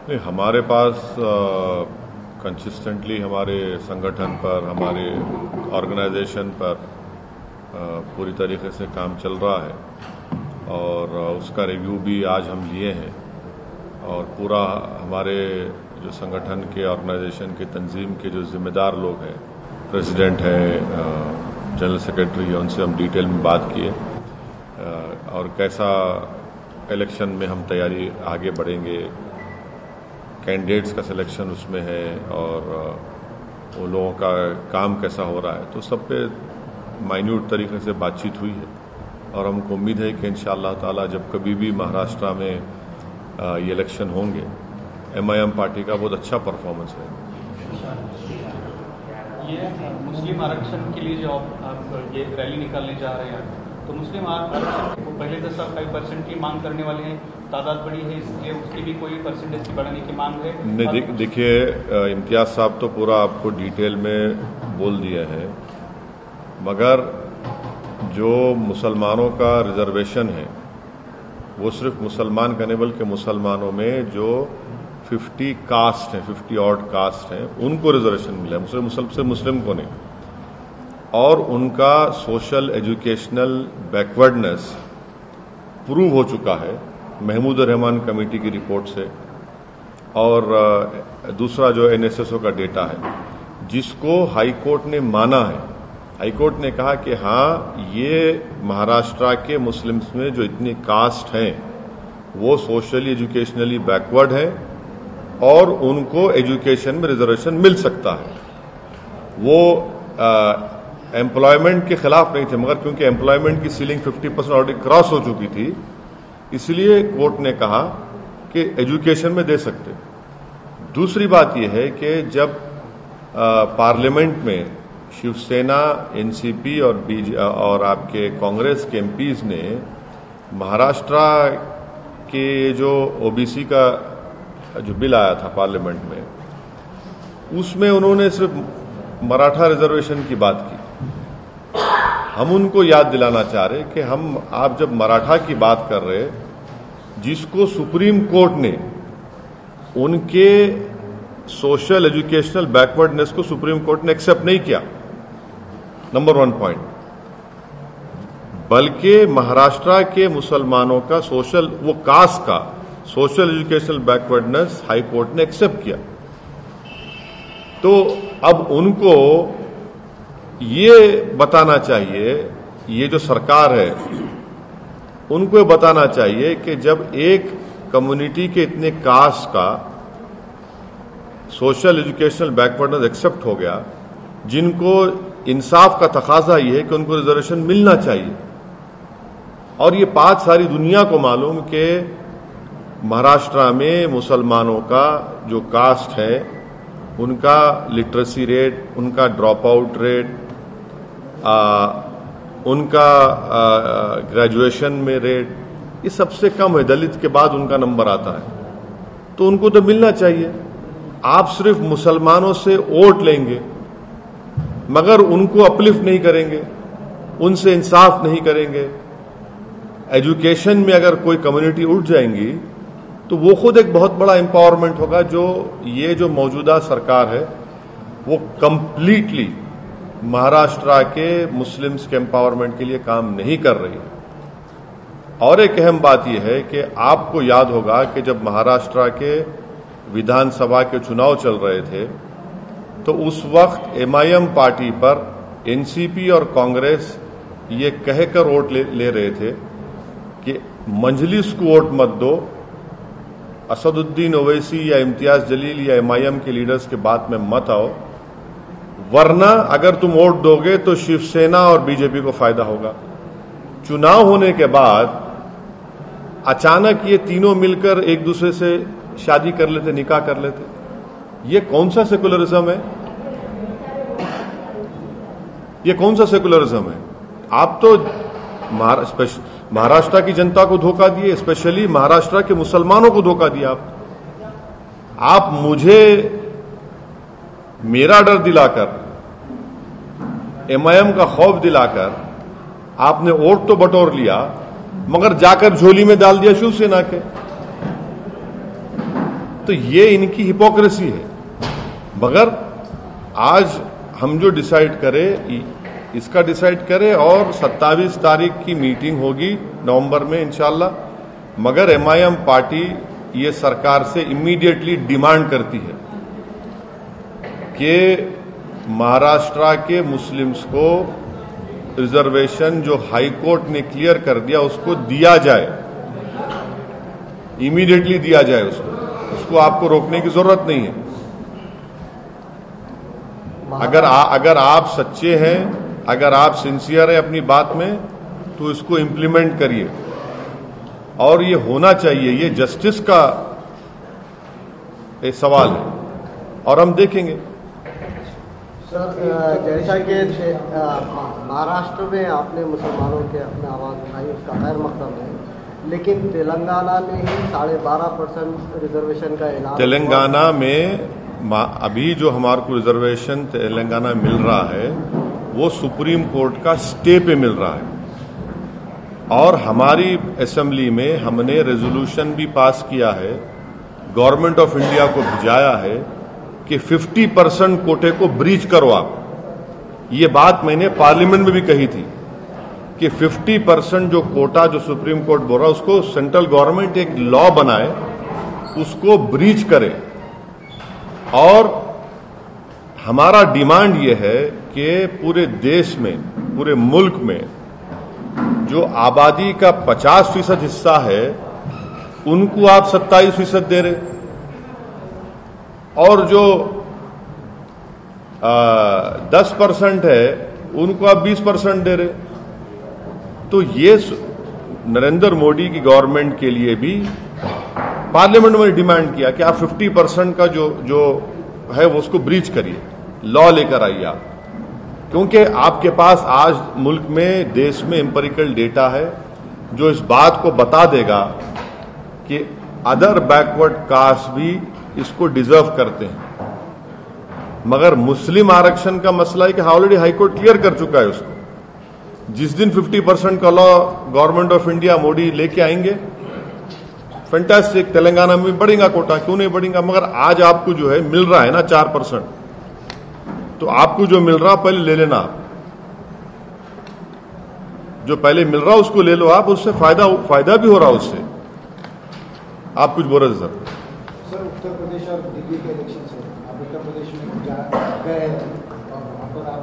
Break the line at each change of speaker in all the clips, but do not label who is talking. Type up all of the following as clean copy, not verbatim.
नहीं, हमारे पास कंसिस्टेंटली हमारे संगठन पर, हमारे ऑर्गेनाइजेशन पर पूरी तरीके से काम चल रहा है और उसका रिव्यू भी आज हम लिए हैं और पूरा हमारे जो संगठन के, ऑर्गेनाइजेशन के, तंजीम के जो जिम्मेदार लोग हैं, प्रेसिडेंट हैं, जनरल सेक्रेटरी हैं, उनसे हम डिटेल में बात किए और कैसा इलेक्शन में हम तैयारी आगे बढ़ेंगे, कैंडिडेट्स का सिलेक्शन उसमें है और वो लोगों का काम कैसा हो रहा है, तो सब पे माइन्यूट तरीके से बातचीत हुई है और हमको उम्मीद है कि इंशाअल्लाह ताला जब कभी भी महाराष्ट्र में ये इलेक्शन होंगे, MIM पार्टी का बहुत अच्छा परफॉर्मेंस है।
ये मुस्लिम आरक्षण के लिए जो आप ये रैली निकालने जा रहे हैं, तो मुस्लिम आरक्षण को पहले 10-5% की मांग करने वाले हैं, तादाद बड़ी है, इसलिए उसकी भी कोई परसेंटेज की बढ़ाने की मांग है?
नहीं, देखिए इम्तियाज साहब तो पूरा आपको डिटेल में बोल दिया है, मगर जो मुसलमानों का रिजर्वेशन है वो सिर्फ मुसलमान का नहीं बल्कि मुसलमानों में जो 50 कास्ट हैं, 50 ऑड कास्ट हैं, उनको रिजर्वेशन मिला है, मुस्लिम को नहीं। और उनका सोशल एजुकेशनल बैकवर्डनेस प्रूव हो चुका है महमूद रहमान कमेटी की रिपोर्ट से और दूसरा जो NSSO का डेटा है, जिसको हाई कोर्ट ने माना है। हाई कोर्ट ने कहा कि हाँ, ये महाराष्ट्र के मुस्लिम्स में जो इतनी कास्ट हैं वो सोशली एजुकेशनली बैकवर्ड है और उनको एजुकेशन में रिजर्वेशन मिल सकता है। वो एम्प्लॉयमेंट के खिलाफ नहीं थे, मगर क्योंकि एम्प्लॉयमेंट की सीलिंग 50% ऑलरेडी क्रॉस हो चुकी थी, इसलिए कोर्ट ने कहा कि एजुकेशन में दे सकते। दूसरी बात यह है कि जब पार्लियामेंट में शिवसेना, NCP और आपके कांग्रेस के MPs ने महाराष्ट्र के जो OBC का जो बिल आया था पार्लियामेंट में, उसमें उन्होंने सिर्फ मराठा रिजर्वेशन की बात की। हम उनको याद दिलाना चाह रहे कि आप जब मराठा की बात कर रहे, जिसको सुप्रीम कोर्ट ने उनके सोशल एजुकेशनल बैकवर्डनेस को सुप्रीम कोर्ट ने एक्सेप्ट नहीं किया, नंबर 1 पॉइंट, बल्कि महाराष्ट्र के मुसलमानों का वो कास्ट का social educational backwardness high court ने एक्सेप्ट किया। तो अब उनको ये बताना चाहिए, ये जो सरकार है उनको ये बताना चाहिए कि जब एक कम्युनिटी के इतने कास्ट का सोशल एजुकेशनल बैकवर्डनेस एक्सेप्ट हो गया, जिनको इंसाफ का तकाजा ये है कि उनको रिजर्वेशन मिलना चाहिए। और ये बात सारी दुनिया को मालूम कि महाराष्ट्र में मुसलमानों का जो कास्ट है, उनका लिटरेसी रेट, उनका ड्रॉप आउट रेट, उनका ग्रेजुएशन में रेट, ये सबसे कम है। दलित के बाद उनका नंबर आता है, तो उनको तो मिलना चाहिए। आप सिर्फ मुसलमानों से वोट लेंगे मगर उनको अपलिफ्ट नहीं करेंगे, उनसे इंसाफ नहीं करेंगे। एजुकेशन में अगर कोई कम्युनिटी उठ जाएंगी तो वो खुद एक बहुत बड़ा एम्पावरमेंट होगा। ये जो मौजूदा सरकार है वो कंप्लीटली महाराष्ट्र के मुस्लिम्स के एम्पावरमेंट के लिए काम नहीं कर रही है। और एक अहम बात यह है कि आपको याद होगा कि जब महाराष्ट्र के विधानसभा के चुनाव चल रहे थे तो उस वक्त MIM पार्टी पर NCP और कांग्रेस ये कहकर वोट ले रहे थे कि मजलिस को वोट मत दो, असदुद्दीन ओवैसी या इम्तियाज जलील या MIM के लीडर्स के बात में मत आओ, वरना अगर तुम वोट दोगे तो शिवसेना और BJP को फायदा होगा। चुनाव होने के बाद अचानक ये तीनों मिलकर एक दूसरे से शादी कर लेते, निकाह कर लेते। ये कौन सा सेकुलरिज्म है? ये कौन सा सेकुलरिज्म है? आप तो महाराष्ट्र की जनता को धोखा दिए, स्पेशली महाराष्ट्र के मुसलमानों को धोखा दिया। आप मुझे मेरा डर दिलाकर, MIM का खौफ दिलाकर आपने वोट तो बटोर लिया, मगर जाकर झोली में डाल दिया शिवसेना के। तो ये इनकी हिपोक्रेसी है। मगर आज हम जो डिसाइड करें इसका डिसाइड करें, और 27 तारीख की मीटिंग होगी नवंबर में इंशाल्लाह। मगर MIM पार्टी ये सरकार से इमीडिएटली डिमांड करती है कि महाराष्ट्र के मुस्लिम्स को रिजर्वेशन जो हाई कोर्ट ने क्लियर कर दिया उसको दिया जाए, इमीडिएटली दिया जाए उसको आपको रोकने की जरूरत नहीं है। अगर आप सच्चे हैं, अगर आप सिंसियर हैं अपनी बात में, तो इसको इम्प्लीमेंट करिए। और ये होना चाहिए, ये जस्टिस का एक सवाल है और हम देखेंगे।
सर, जैसा कि महाराष्ट्र में आपने मुसलमानों के अपने आवाज़ उठाई, उसका खैर मकसद है, लेकिन तेलंगाना में ही 12.5% रिजर्वेशन का ऐलान। तेलंगाना
में अभी जो हमारे को रिजर्वेशन तेलंगाना मिल रहा है वो सुप्रीम कोर्ट का स्टे पे मिल रहा है, और हमारी असेंबली में हमने रेजोल्यूशन भी पास किया है, गवर्नमेंट ऑफ इंडिया को भिजाया है कि 50% कोटे को ब्रीच करो आप। ये बात मैंने पार्लियामेंट में भी कही थी कि 50% जो कोटा जो सुप्रीम कोर्ट बोल रहा है उसको सेंट्रल गवर्नमेंट एक लॉ बनाए, उसको ब्रीच करे। और हमारा डिमांड ये है कि पूरे देश में, पूरे मुल्क में जो आबादी का 50% हिस्सा है उनको आप 27% दे रहे, और जो 10% है उनको आप 20% दे रहे। तो ये नरेंद्र मोदी की गवर्नमेंट के लिए भी पार्लियामेंट में डिमांड किया कि आप 50% का जो है वो उसको ब्रीच करिए, लॉ लेकर आइए आप, क्योंकि आपके पास आज मुल्क में, देश में एम्पिरिकल डेटा है जो इस बात को बता देगा कि अदर बैकवर्ड कास्ट भी इसको डिजर्व करते हैं। मगर मुस्लिम आरक्षण का मसला है कि ऑलरेडी हाईकोर्ट क्लियर कर चुका है उसको। जिस दिन 50% का law government of India Modi लेके आएंगे, फैंटास्टिक, तेलंगाना में बढ़ेगा कोटा, क्यों नहीं बढ़ेगा। मगर आज आपको जो है मिल रहा है ना 4%, तो आपको जो मिल रहा पहले ले लेना, जो पहले मिल रहा उसको ले लो आप, उससे फायदा भी हो रहा उससे। आप कुछ बोल रहे थे
सर, उत्तर प्रदेश और दिल्ली के इलेक्शन से आप उत्तर प्रदेश में गए हैं और वहाँ पर आप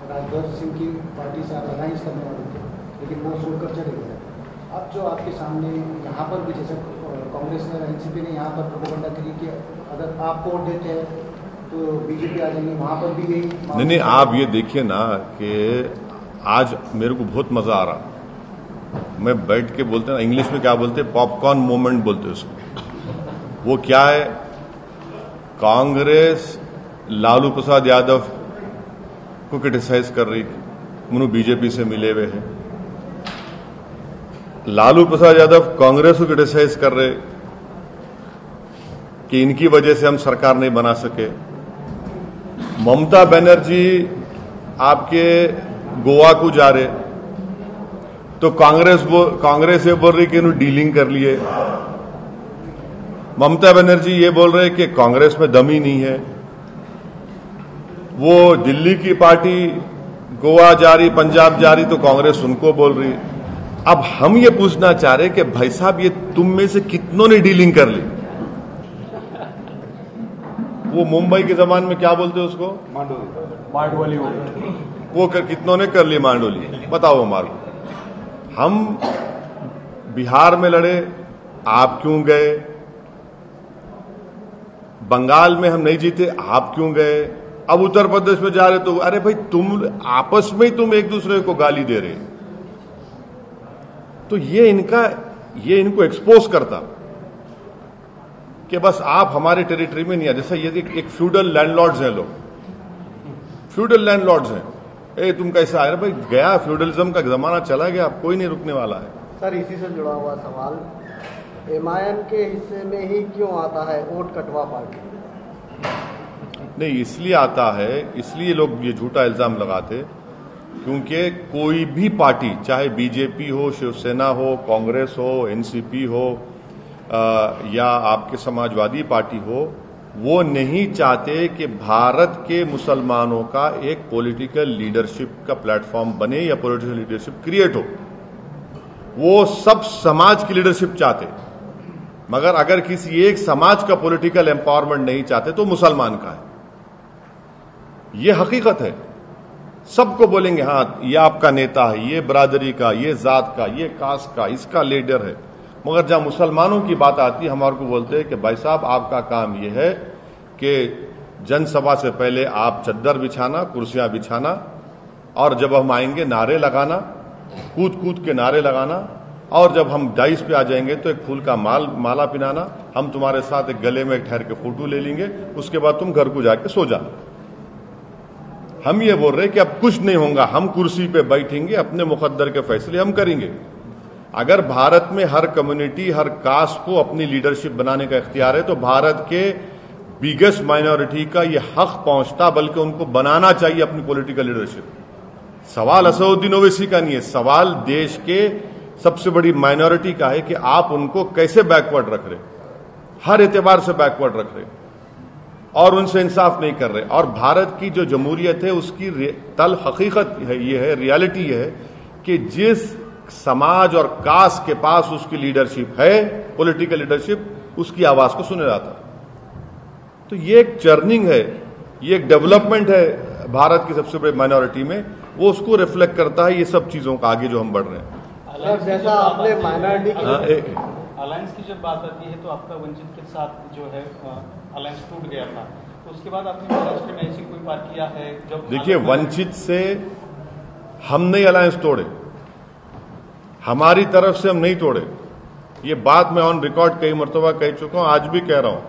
राजभर सिंह की पार्टी से आप अलायंस करने वाले थे, लेकिन वो छोड़कर चले गए। अब जो आपके सामने यहाँ पर भी, जैसे कांग्रेस ने, NCP ने यहाँ पर प्रोपेगेंडा करी कि अगर आप वोट देते हैं तो बीजेपी आ जाएंगे, वहाँ पर भी यही
नहीं, आप ये देखिए ना कि आज मेरे को बहुत मजा आ रहा, मैं बैठ के बोलते हैं, इंग्लिश में क्या बोलते हैं, पॉपकॉर्न मोमेंट बोलते हैं उसको। वो क्या है, कांग्रेस लालू प्रसाद यादव को क्रिटिसाइज कर रही थी, उन्होंने बीजेपी से मिले हुए हैं। लालू प्रसाद यादव कांग्रेस को क्रिटिसाइज कर रहे कि इनकी वजह से हम सरकार नहीं बना सके। ममता बनर्जी आपके गोवा को जा रहे, तो कांग्रेस ये बोल रही कि इन्होंने डीलिंग कर लिए। ममता बनर्जी ये बोल रहे कि कांग्रेस में दम ही नहीं है। वो दिल्ली की पार्टी गोवा जा रही, पंजाब जा रही, तो कांग्रेस उनको बोल रही। अब हम ये पूछना चाह रहे कि भाई साहब, ये तुम में से कितनों ने डीलिंग कर ली? वो मुंबई के जमाने में क्या बोलते हैं उसको, मांडोली। वो कितनों ने कर ली मांडोली, बताओ हमारे को। हम बिहार में लड़े, आप क्यों गए? बंगाल में हम नहीं जीते, आप क्यों गए? अब उत्तर प्रदेश में जा रहे तो अरे भाई, तुम आपस में ही तुम एक दूसरे को गाली दे रहे। तो ये इनको एक्सपोज करता कि बस आप हमारे टेरिटरी में नहीं आ। जैसे ये एक फ्यूडल लैंडलॉर्ड्स हैं, लोग फ्यूडल लैंडलॉर्ड्स हैं। ए तुम कैसा आए? भाई गया, फ्यूडलिज्म का जमाना चला गया, अब कोई नहीं रुकने वाला है।
सर, इसी से जुड़ा हुआ सवाल, MIM के हिस्से में ही क्यों आता है वोट कटवा पार्टी?
नहीं, इसलिए आता है, इसलिए लोग ये झूठा इल्जाम लगाते क्योंकि कोई भी पार्टी, चाहे बीजेपी हो, शिवसेना हो, कांग्रेस हो, NCP हो, या आपके समाजवादी पार्टी हो, वो नहीं चाहते कि भारत के मुसलमानों का एक पॉलिटिकल लीडरशिप का प्लेटफॉर्म बने या पॉलिटिकल लीडरशिप क्रिएट हो। वो सब समाज की लीडरशिप चाहते, मगर अगर किसी एक समाज का पॉलिटिकल एम्पावरमेंट नहीं चाहते तो मुसलमान का है। ये हकीकत है। सबको बोलेंगे हाँ ये आपका नेता है, ये बरादरी का, ये जात का, ये कास्ट का, इसका लीडर है, मगर जब मुसलमानों की बात आती है हमारे को बोलते हैं कि भाई साहब आपका काम यह है कि जनसभा से पहले आप चद्दर बिछाना, कुर्सियां बिछाना, और जब हम आएंगे नारे लगाना, कूद कूद के नारे लगाना, और जब हम डाइस पे आ जाएंगे तो एक फूल का माला पिनाना, हम तुम्हारे साथ एक गले में ठहर के फोटो ले लेंगे, उसके बाद तुम घर को जाके सो जाना। हम ये बोल रहे कि अब कुछ नहीं होगा, हम कुर्सी पे बैठेंगे, अपने मुकद्दर के फैसले हम करेंगे। अगर भारत में हर कम्युनिटी, हर कास्ट को अपनी लीडरशिप बनाने का इख्तियार है तो भारत के बिगेस्ट माइनॉरिटी का ये हक पहुंचता, बल्कि उनको बनाना चाहिए अपनी पॉलिटिकल लीडरशिप। सवाल असदुद्दीन ओवैसी का नहीं है, सवाल देश के सबसे बड़ी माइनॉरिटी का है कि आप उनको कैसे बैकवर्ड रख रहे, हर एतबार से बैकवर्ड रख रहे और उनसे इंसाफ नहीं कर रहे। और भारत की जो जमहूरियत है उसकी तल हकीकत है, ये है, रियलिटी ये है कि जिस समाज और कास्ट के पास उसकी लीडरशिप है, पॉलिटिकल लीडरशिप, उसकी आवाज को सुना जाता है। तो ये एक चर्निंग है, ये एक डेवलपमेंट है भारत की सबसे बड़ी माइनॉरिटी में, वो उसको रिफ्लेक्ट करता है, ये सब चीजों का आगे जो हम बढ़ रहे हैं।
जैसा आपने माइनॉरिटी
अलायंस की जब बात आती है तो आपका वंचित के साथ जो है अलायंस टूट गया था, तो उसके बाद आपने महाराष्ट्र में ऐसी कोई पार्टियां है जो,
देखिए वंचित से हम नहीं अलायंस तोड़े, हमारी तरफ से हम नहीं तोड़े, ये बात मैं ऑन रिकॉर्ड कई मरतबा कह चुका हूं, आज भी कह रहा हूं,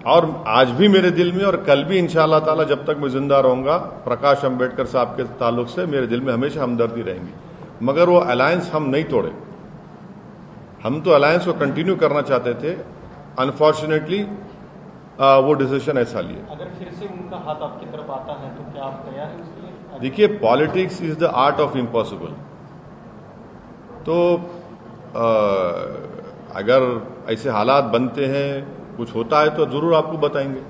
और आज भी मेरे दिल में और कल भी इंशाअल्लाह ताला जब तक मैं जिंदा रहूंगा, प्रकाश अंबेडकर साहब के ताल्लुक से मेरे दिल में हमेशा हमदर्दी रहेंगी। मगर वो अलायंस हम नहीं तोड़े, हम तो अलायंस को कंटिन्यू करना चाहते थे, अनफॉर्चुनेटली वो डिसीजन ऐसा लिया।
अगर फिर से उनका हाथ आपकी तरफ आता है तो क्या आप तैयार हैं उसके लिए?
देखिए politics is the art of impossible, तो अगर ऐसे हालात बनते हैं, कुछ होता है तो जरूर आपको बताएंगे।